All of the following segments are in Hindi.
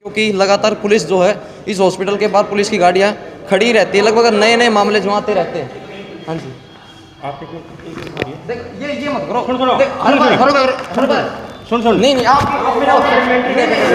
क्योंकि लगातार पुलिस जो है इस हॉस्पिटल के बाहर पुलिस की गाड़ियाँ खड़ी रहती है, लगभग नए नए मामले जो आते रहते हैं। हाँ जी, आप देख ये मत करो, सुनो, देख, हर बार सुन सुन नहीं आप मेरे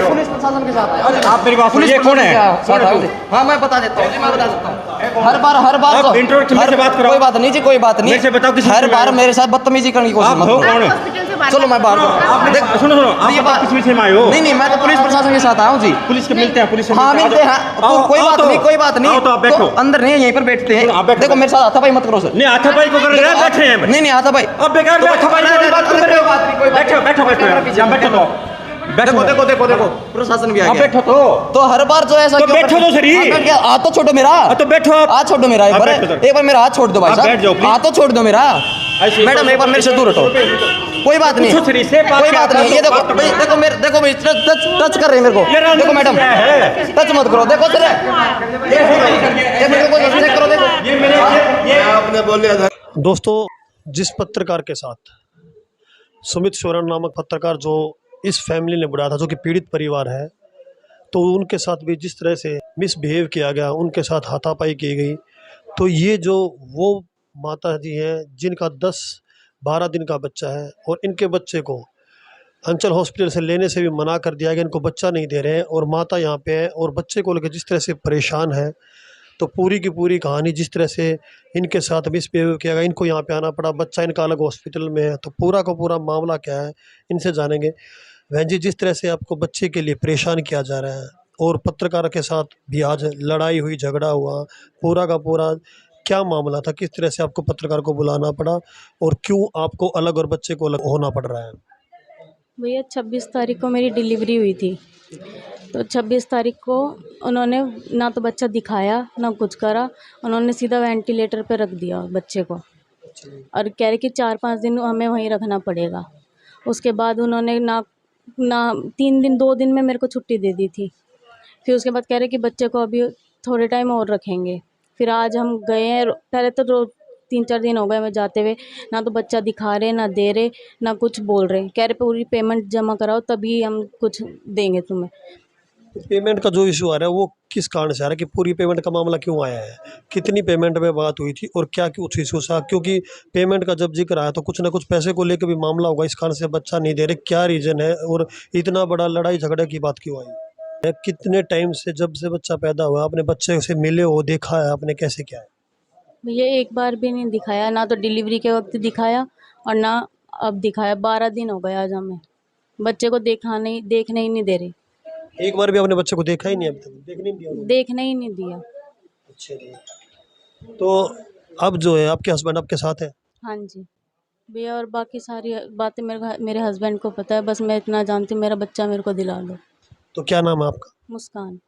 पुलिस प्रशासन के साथ है। आप मेरी बात पुलिस सुनिए, कौन है? साथ कौन है है? हाँ मैं बता देता हूँ जी, मैं बता देता हूँ। हर बार आप इंट्रोडक्शन में से बात कराओ। कोई बात नहीं जी, कोई बात नहीं। मेरे से बताओ किस हर बार मेरे साथ बदतमीजी करने की कोशिश आप मत हो करो। कौन है? हॉस्पिटल से बाहर चलो मैं बाहर आप सुनो आप ये बताओ किस विषय में आए हो? नहीं मैं तो पुलिस प्रशासन के साथ आया हूँ जी। पुलिस के मिलते हैं, पुलिस से हाँ मिलते हैं, तो आओ, कोई आओ बात तो। नहीं, कोई बात नहीं। आओ तो आप बैठो। अंदर नहीं, यहीं पर बैठते सुनो, आप हैं। बैठो। देखो मेरे साथ हाथापाई मत करो सर। नहीं हाथापाई को कर रहे हैं, बैठे हैं। नहीं हाथापाई अब बेकार तो बैठो, देखो प्रशासन भी आ आप गया। बैठो तो हर बार जो ऐसा तो क्यों बैठो करते- तो सही। हाँ, बैठ गया। हाथ तो छोड़ो मेरा। तो बैठो आप। हाथ छोड़ो मेरा एक आप बार, बैठो तो। एक बार मेरा हाथ छोड़ दो भाई आप बैठ जाओ, साहब। प्लीज। हाथ तो छोड़ दो मेरा। ऐसे मैडम एक बार मेरे से दूर हटो। कोई बात नहीं, पूछो सही से, बात कोई क्या बात कर नहीं। लो, ये देखो बात कर लो। देखो मेरे देखो भाई टच कर रहे हैं मेरे ये को। रंग देखो मैडम क्या है? टच मत करो। देखो सर ये मेरे को चेक करो। देखो ये मेरे आपने बोले था। दोस्तों, जिस पत्रकार के साथ सुमित सोरेन नामक पत्रकार जो इस फैमिली ने बुलाया था, जो कि पीड़ित परिवार है, तो उनके साथ भी जिस तरह से मिसबिहेव किया गया, उनके साथ हाथापाई की गई, तो ये जो वो माता जी हैं जिनका 10-12 दिन का बच्चा है और इनके बच्चे को अंचल हॉस्पिटल से लेने से भी मना कर दिया गया, इनको बच्चा नहीं दे रहे हैं और माता यहाँ पे है और बच्चे को लेकर जिस तरह से परेशान है, तो पूरी की पूरी कहानी जिस तरह से इनके साथ मिसबिहेव किया गया, इनको यहाँ पे आना पड़ा, बच्चा इनका अलग हॉस्पिटल में है, तो पूरा का पूरा मामला क्या है इनसे जानेंगे। बहन जी, जिस तरह से आपको बच्चे के लिए परेशान किया जा रहा है और पत्रकार के साथ भी आज लड़ाई हुई, झगड़ा हुआ, पूरा का पूरा क्या मामला था, किस तरह से आपको पत्रकार को बुलाना पड़ा और क्यों आपको अलग और बच्चे को अलग होना पड़ रहा है? भैया 26 तारीख को मेरी डिलीवरी हुई थी, तो 26 तारीख को उन्होंने ना तो बच्चा दिखाया ना कुछ करा। उन्होंने सीधा वेंटिलेटर पे रख दिया बच्चे को और कह रहे कि 4-5 दिन हमें वहीं रखना पड़ेगा। उसके बाद उन्होंने ना ना 3 दिन 2 दिन में मेरे को छुट्टी दे दी थी। फिर उसके बाद कह रहे कि बच्चे को अभी थोड़े टाइम और रखेंगे। फिर आज हम गए हैं, पहले तो 3-4 दिन हो गए हमें जाते हुए, ना तो बच्चा दिखा रहे ना दे रहे ना कुछ बोल रहे। कह रहे पूरी पेमेंट जमा कराओ तभी हम कुछ देंगे तुम्हें। पेमेंट का जो इशू आ रहा है वो किस कारण से आ रहा है कि पूरी पेमेंट का मामला क्यों आया है? कितनी पेमेंट में बात हुई थी और क्या कुछ इशू था? क्योंकि पेमेंट का जब जिक्र आया तो कुछ ना कुछ पैसे को लेकर भी मामला होगा, इस कारण से बच्चा नहीं दे रहे, क्या रीज़न है और इतना बड़ा लड़ाई झगड़े की बात क्यों आई है? कितने टाइम से, जब से बच्चा पैदा हुआ, आपने बच्चे से मिले हो, देखा है आपने, कैसे क्या है? भैया एक बार भी नहीं दिखाया, ना तो डिलीवरी के वक्त दिखाया और ना अब दिखाया। 12 दिन हो गए आज हमें, बच्चे को देखने ही नहीं दे रहे, एक बार भी आपने बच्चे को देखा ही नहीं अभी तक? देखने नहीं दिया उन्होंने? देखने ही नहीं दिया। अच्छा जी। तो अब जो है आपके हस्बैंड आपके साथ है? हाँ जी भैया, और बाकी सारी बातें मेरे हस्बैंड को पता है, बस मैं इतना जानती हूँ मेरा बच्चा मेरे को दिला लो। तो क्या नाम है आपका? मुस्कान।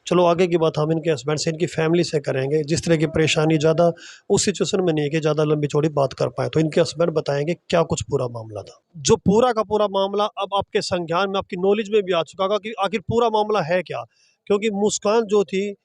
चलो आगे की बात हम इनके हस्बैंड से, इनकी फैमिली से करेंगे। जिस तरह की परेशानी ज़्यादा उस सिचुएशन में नहीं है कि ज़्यादा लंबी चौड़ी बात कर पाए, तो इनके हस्बैंड बताएंगे क्या कुछ पूरा मामला था। जो पूरा का पूरा मामला अब आपके संज्ञान में, आपकी नॉलेज में भी आ चुका होगा कि आखिर पूरा मामला है क्या। क्योंकि मुस्कान जो थी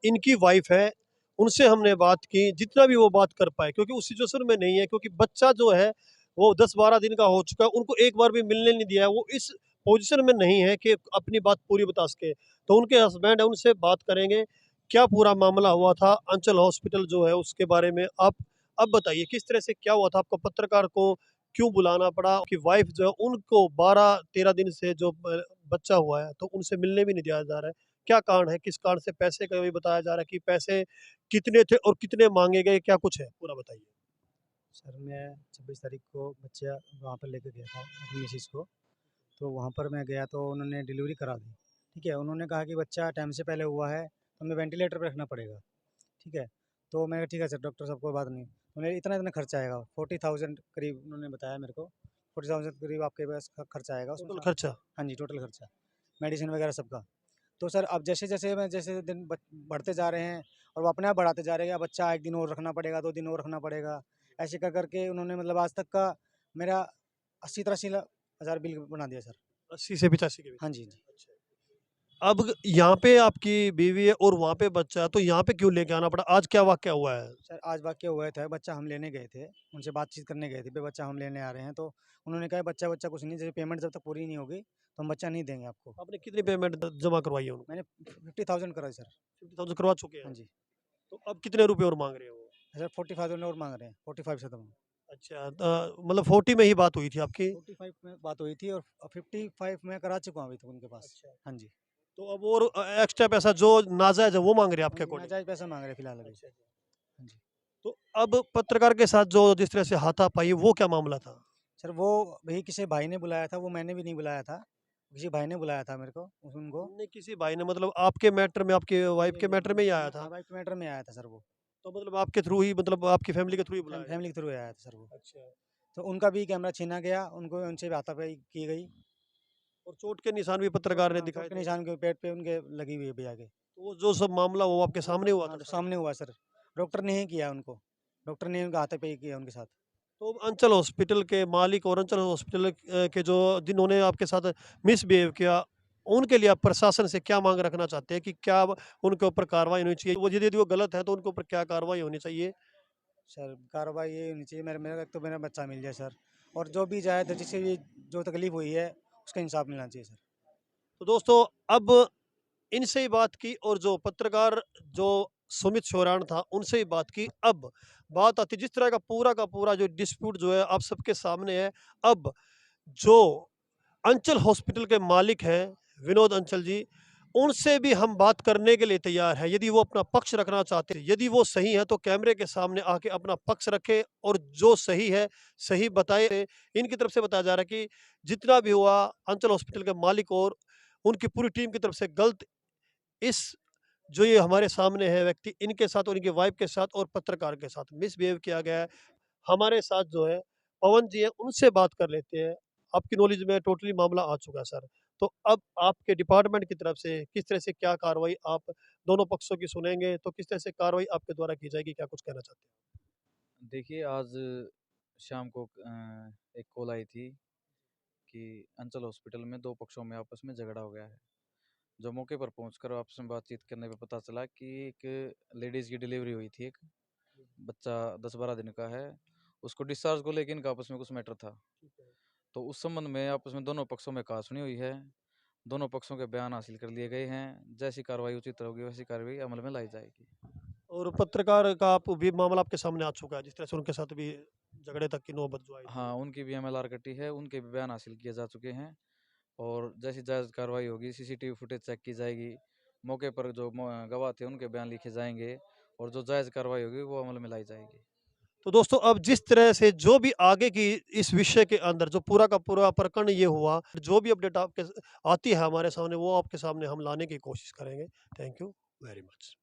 इनकी वाइफ है, उनसे हमने बात की, जितना भी वो बात कर पाए, क्योंकि उस सिचुएशन में नहीं है, क्योंकि बच्चा जो है वो 10-12 दिन का हो चुका है, उनको एक बार भी मिलने नहीं दिया है, वो इस पोजीशन में नहीं है कि अपनी बात पूरी बता सके। तो उनके हस्बैंड है, उनसे बात करेंगे क्या पूरा मामला हुआ था अंचल हॉस्पिटल जो है उसके बारे में। आप अब बताइए किस तरह से क्या हुआ था, आपको पत्रकार को क्यों बुलाना पड़ा, कि वाइफ जो है उनको 12-13 दिन से जो बच्चा हुआ है तो उनसे मिलने भी नहीं दिया जा रहा है, क्या कारण है, किस कारण से? पैसे का भी बताया जा रहा है कि पैसे कितने थे और कितने मांगे गए, क्या कुछ है पूरा बताइए। सर मैं 26 तारीख को बच्चा वहाँ पर लेकर गया था अपनी मिसिज़ को। तो वहाँ पर मैं गया तो उन्होंने डिलीवरी करा दी। ठीक है, उन्होंने कहा कि बच्चा टाइम से पहले हुआ है तो हमें वेंटिलेटर पे रखना पड़ेगा। ठीक है, तो मैं कहा ठीक है सर, डॉक्टर साहब कोई बात नहीं। उन्होंने इतना खर्चा आएगा, 40,000 करीब उन्होंने बताया मेरे को। 40,000 करीब आपके पास खर्चा आएगा उसमें। टोटल खर्चा? हाँ जी, टोटल खर्चा, मेडिसिन वगैरह सबका। तो सर अब जैसे दिन बढ़ते जा रहे हैं और वो अपने आप बढ़ाते जा रहे हैं, बच्चा 1 दिन और रखना पड़ेगा, 2 दिन और रखना पड़ेगा, ऐसे कर करके उन्होंने मतलब आज तक का मेरा 80-83 हज़ार बिल बना दिया सर। 80 से 85 के बीच? हाँ जी, जी। अब यहाँ पे आपकी बीवी है और वहाँ पे बच्चा है, तो यहाँ पे क्यों लेके आना पड़ा? आज क्या वाकया हुआ है? सर आज वाक़या हुआ था, बच्चा हम लेने गए थे, उनसे बातचीत करने गए थे, बच्चा हम लेने आ रहे हैं, तो उन्होंने कहा बच्चा कुछ नहीं, जैसे पेमेंट जब तक पूरी नहीं होगी तो हम बच्चा नहीं देंगे आपको। आपने कितनी पेमेंट जमा करवाई है उनको? मैंने 50,000 कराई सर। 50,000 करवा चुके हाँ हैं। जी। तो अब कितने रुपए और मांग रहे हो? सर 45,000 और मांग रहे हैं, 45 से कम। अच्छा, मतलब 40 में ही बात हुई थी आपकी? 45 में बात हुई थी और 55 मैं करा चुका हूँ अभी तक उनके पास। अच्छा। हाँ जी। तो अब और एक्स्ट्रा पैसा जो नाजायज है वो मांग रहे हैं आपके अकॉर्डिंग? नाजायज पैसा मांग रहे हैं फिलहाल अभी। अच्छा, अच्छा। हाँ जी। तो अब पत्रकार के साथ जो जिस तरह से हाथापाई वो क्या मामला था? सर वो वही किसी भाई ने बुलाया था, वो मैंने भी नहीं बुलाया था। किसी भाई ने बुलाया था मेरे को, उनको। नहीं, किसी भाई ने मतलब आपके मैटर में, आपके वाइफ के मैटर में ही आया था? हाँ, वाइफ मैटर में आया था सर वो। तो मतलब आपके थ्रू ही, मतलब आपकी फैमिली के थ्रू ही बुलाया गया? फैमिली के थ्रू आया था सर वो। अच्छा। तो उनका भी कैमरा छीना गया, उनको उनसे भी हाथापाई की गई। और चोट के निशान भी पत्रकार ने हाँ, दिखाए चोट के थे? निशान के पेट पे उनके लगी हुई है अभी आगे। तो वो जो सब मामला वो आपके सामने हुआ था हाँ, सारा? सामने हुआ सर। डॉक्टर ने ही किया उनको। डॉक्टर ने उनका हाथापाई किया उनके साथ। तो अंचल हॉस्पिटल के मालिक और अंचल हॉस्पिटल के जो जिन्होंने आपके साथ मिसबिहेव किया, उनके लिए आप प्रशासन से क्या मांग रखना चाहते हैं कि क्या उनके ऊपर कार्रवाई होनी चाहिए? वो यदि वो गलत है तो उनके ऊपर क्या कार्रवाई होनी चाहिए? सर कार्रवाई ये होनी चाहिए, मेरा एक तो मेरा बच्चा मिल जाए सर। और जो भी जाए तो जिससे भी जो तकलीफ हुई है उसका इंसाफ मिलना चाहिए सर। तो दोस्तों, अब इनसे ही बात की और जो पत्रकार जो सुमित शोरान था उनसे ही बात की। अब बात आती जिस तरह का पूरा जो डिस्प्यूट जो है आप सबके सामने है। अब जो अंचल हॉस्पिटल के मालिक हैं विनोद अंचल जी, उनसे भी हम बात करने के लिए तैयार हैं। यदि वो अपना पक्ष रखना चाहते हैं, यदि वो सही है तो कैमरे के सामने आके अपना पक्ष रखे और जो सही है सही बताए। इनकी तरफ से बताया जा रहा है कि जितना भी हुआ अंचल हॉस्पिटल के मालिक और उनकी पूरी टीम की तरफ से गलत, इस जो ये हमारे सामने है व्यक्ति, इनके साथ और इनकी वाइफ के साथ और पत्रकार के साथ मिसबिहेव किया गया है। हमारे साथ जो है पवन जी हैं, उनसे बात कर लेते हैं। आपकी नॉलेज में टोटली मामला आ चुका है सर। तो अब आपके डिपार्टमेंट की तरफ से किस तरह से क्या कार्रवाई, आप दोनों पक्षों की सुनेंगे तो किस तरह से कार्रवाई आपके द्वारा की जाएगी, क्या कुछ कहना चाहते हैं? देखिए, आज शाम को एक कॉल आई थी कि अंचल हॉस्पिटल में 2 पक्षों में आपस में झगड़ा हो गया है। जो मौके पर पहुंचकर आपस में बातचीत करने पे पता चला कि एक लेडीज़ की डिलीवरी हुई थी, एक बच्चा 10-12 दिन का है। उसको डिस्चार्ज को लेके इनका आपस में कुछ मैटर था। तो उस संबंध में आपस में दोनों पक्षों में कहा-सुनी हुई है। दोनों पक्षों के बयान हासिल कर लिए गए हैं। जैसी कार्रवाई उचित होगी वैसी कार्रवाई अमल में लाई जाएगी। और पत्रकार का आप भी मामला आपके सामने आ चुका है, जिस तरह से उनके साथ भी झगड़े तक की नौबत जो आई थी? हाँ, उनकी भी एमएलआर कटी है, उनके भी बयान हासिल किए जा चुके हैं और जैसी जायज़ कार्रवाई होगी, सीसीटीवी फुटेज चेक की जाएगी। मौके पर जो गवाह थे उनके बयान लिखे जाएँगे और जो जायज़ कार्रवाई होगी वो अमल में लाई जाएगी। तो दोस्तों, अब जिस तरह से जो भी आगे की इस विषय के अंदर जो पूरा का पूरा प्रकरण ये हुआ, जो भी अपडेट आपके आती है हमारे सामने, वो आपके सामने हम लाने की कोशिश करेंगे। Thank you very much.